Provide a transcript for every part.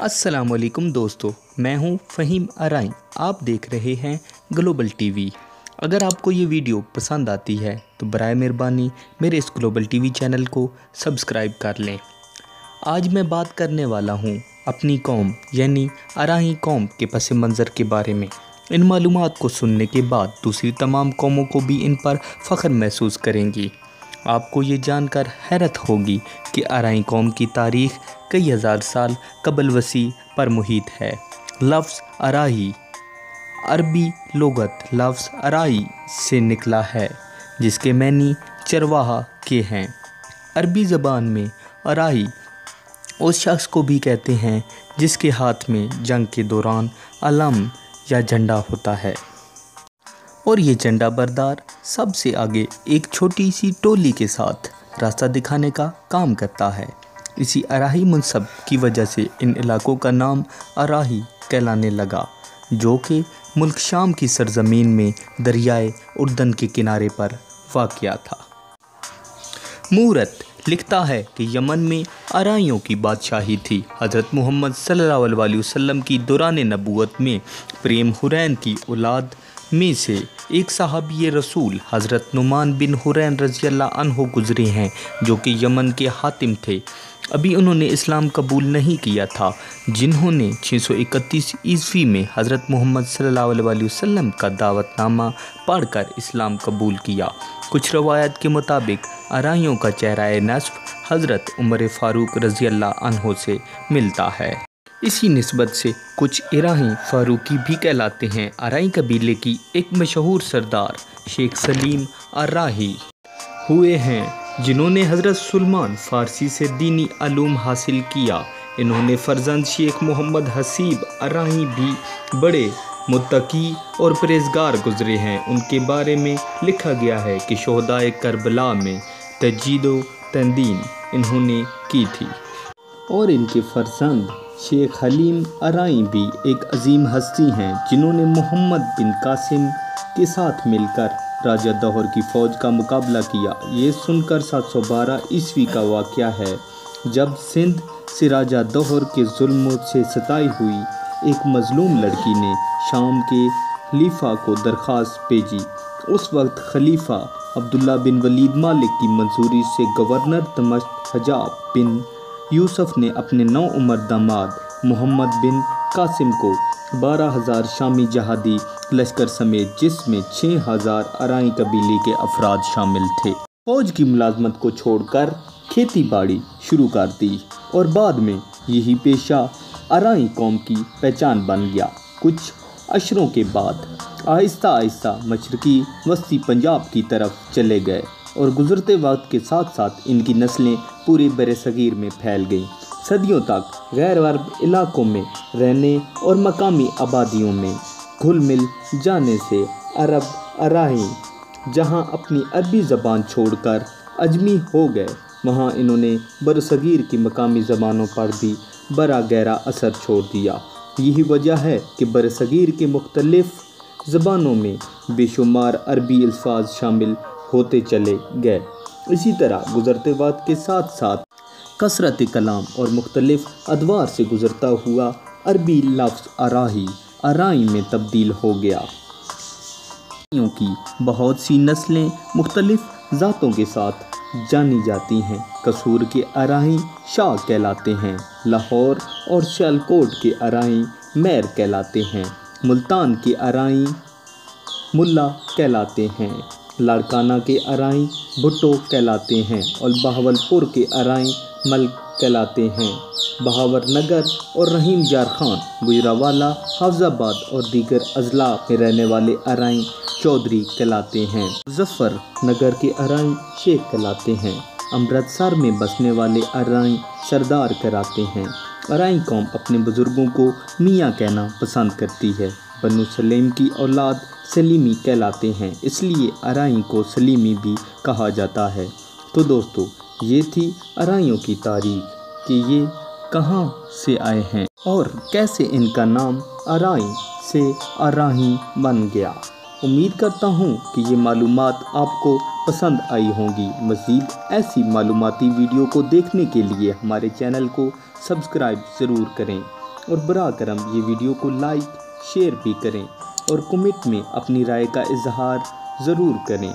अस्सलाम वालेकुम दोस्तों, मैं हूं फ़हीम अराई। आप देख रहे हैं ग्लोबल टीवी। अगर आपको ये वीडियो पसंद आती है तो बराए मेहरबानी मेरे इस ग्लोबल टीवी चैनल को सब्सक्राइब कर लें। आज मैं बात करने वाला हूं अपनी कौम यानी अराही कौम के पस मंज़र के बारे में। इन मालूमात को सुनने के बाद दूसरी तमाम कौमों को भी इन पर फ़ख्र महसूस करेंगी। आपको ये जानकर हैरत होगी कि अराई कौम की तारीख़ कई हज़ार साल कबल वसी पर मुहित है। लफ्ज़ अराही अरबी लुगत लफ्ज़ अराई से निकला है, जिसके मैनी चरवाहा के हैं। अरबी ज़बान में अराही उस शख्स को भी कहते हैं जिसके हाथ में जंग के दौरान अलम या झंडा होता है, और ये झंडा बरदार सबसे आगे एक छोटी सी टोली के साथ रास्ता दिखाने का काम करता है। इसी अराही मुनसब की वजह से इन इलाकों का नाम अराही कहलाने लगा, जो कि मुल्क शाम की सरज़मीन में दरियाए उर्दन के किनारे पर वाक़या था। मूरत लिखता है कि यमन में अराइयों की बादशाही थी। हज़रत मोहम्मद सल्लल्लाहु अलैहि वसल्लम की दौरान नबूवत में प्रेम हुरैन की औलाद में से एक सहाबी रसूल हज़रत नुमान बिन हुरैन रज़ियल्लाहु अन्हु गुज़रे हैं, जो कि यमन के हातिम थे। अभी उन्होंने इस्लाम कबूल नहीं किया था, जिन्होंने 631 ईस्वी में हज़रत मोहम्मद सल्लल्लाहु अलैहि वसल्लम का दावतनामा पढ़कर इस्लाम कबूल किया। कुछ रवायत के मुताबिक अराइयों का चेहरा नस्ब हज़रत उमर फ़ारूक रज़ियल्लाहु अन्हु से मिलता है। इसी निस्बत से कुछ अराही फ़ारूकी भी कहलाते हैं। अराई कबीले की एक मशहूर सरदार शेख सलीम अराही हुए हैं, जिन्होंने हज़रत सुलेमान फ़ारसी से दीनी अलूम हासिल किया। इन्होंने फ़र्जंद शेख मोहम्मद हसीब अराही भी बड़े मुत्तकी और परहेज़गार गुज़रे हैं। उनके बारे में लिखा गया है कि शोहदाए करबला में तजदीद तंदीन इन्होंने की थी, और इनके फ़र्जंद शेख हलीम अराई भी एक अजीम हस्ती हैं, जिन्होंने मोहम्मद बिन कासिम के साथ मिलकर राजा दौहर की फ़ौज का मुकाबला किया। ये सुनकर 712 ईस्वी का वाक़या है, जब सिंध से राजा दौहर के जुल्म से सताई हुई एक मज़लूम लड़की ने शाम के खलीफा को दरख्वास्त भेजी। उस वक्त खलीफा अब्दुल्ला बिन वलीद मालिक की मंजूरी से गवर्नर दमश्क हजाब बिन यूसुफ ने अपने 9 उम्र दामाद मोहम्मद बिन कासिम को 12,000 शामी जहादी लश्कर समेत, जिसमें 6,000 अराई कबीले के अफराद शामिल थे, फौज की मुलाजमत को छोड़कर खेती बाड़ी शुरू कर दी, और बाद में यही पेशा अराई कौम की पहचान बन गया। कुछ अशरों के बाद आहिस्ता आहिस्ता मशरकी वस्ती पंजाब की तरफ चले गए, और गुज़रते वक्त के साथ साथ इनकी नस्लें पूरे बरसगीर में फैल गईं। सदियों तक गैर अरब इलाकों में रहने और मकामी आबादियों में घुल मिल जाने से अरब अराही जहां अपनी अरबी ज़बान छोड़कर अजमी हो गए, वहां इन्होंने बरसगीर की मकामी ज़बानों पर भी बड़ा गहरा असर छोड़ दिया। यही वजह है कि बरसगीर के मुख्तलिफ़ ज़बानों में बेशुमार अरबी अल्फाज शामिल होते चले गए। इसी तरह गुज़रते वक्त के साथ साथ कसरत कलाम और मुख्तलिफ़ अदवार से गुज़रता हुआ अरबी लफ्ज़ अराही अराई में तब्दील हो गया। अराइयों की बहुत सी नस्लें मुख्तलिफ़ ज़ातों के साथ जानी जाती हैं। कसूर के अराही शाह कहलाते हैं। लाहौर और सियालकोट के अराई मैर कहलाते हैं। मुल्तान के अराई मुल्ला कहलाते हैं। लाड़काना के अराई भुट्टो कहलाते हैं, और बहावलपुर के अराई मल कहलाते हैं। बहावर नगर और रहीम जार खान, गुजरावाला, हाफजाबाद और दीगर अजला में रहने वाले अराई चौधरी कहलाते हैं। मुजफ्फर नगर के अराई शेख कहलाते हैं। अमृतसर में बसने वाले अराई सरदार कहलाते हैं। अराई कौम अपने बुज़ुर्गों को मियाँ कहना पसंद करती है। बनु सलीम की औलाद सलीमी कहलाते हैं, इसलिए अराई को सलीमी भी कहा जाता है। तो दोस्तों, ये थी अराइयों की तारीख़ कि ये कहाँ से आए हैं और कैसे इनका नाम अराई से अराही बन गया। उम्मीद करता हूँ कि ये मालूमात आपको पसंद आई होंगी। मज़ीद ऐसी मालूमाती वीडियो को देखने के लिए हमारे चैनल को सब्सक्राइब ज़रूर करें। اور براہ کرم یہ ویڈیو کو لائک شیئر بھی کریں اور کمنٹ میں اپنی رائے کا اظہار ضرور کریں۔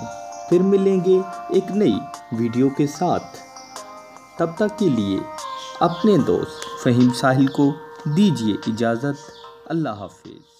پھر ملیں گے ایک نئی ویڈیو کے ساتھ، تب تک کے لیے اپنے دوست فہیم ساحل کو دیجیے اجازت۔ اللہ حافظ۔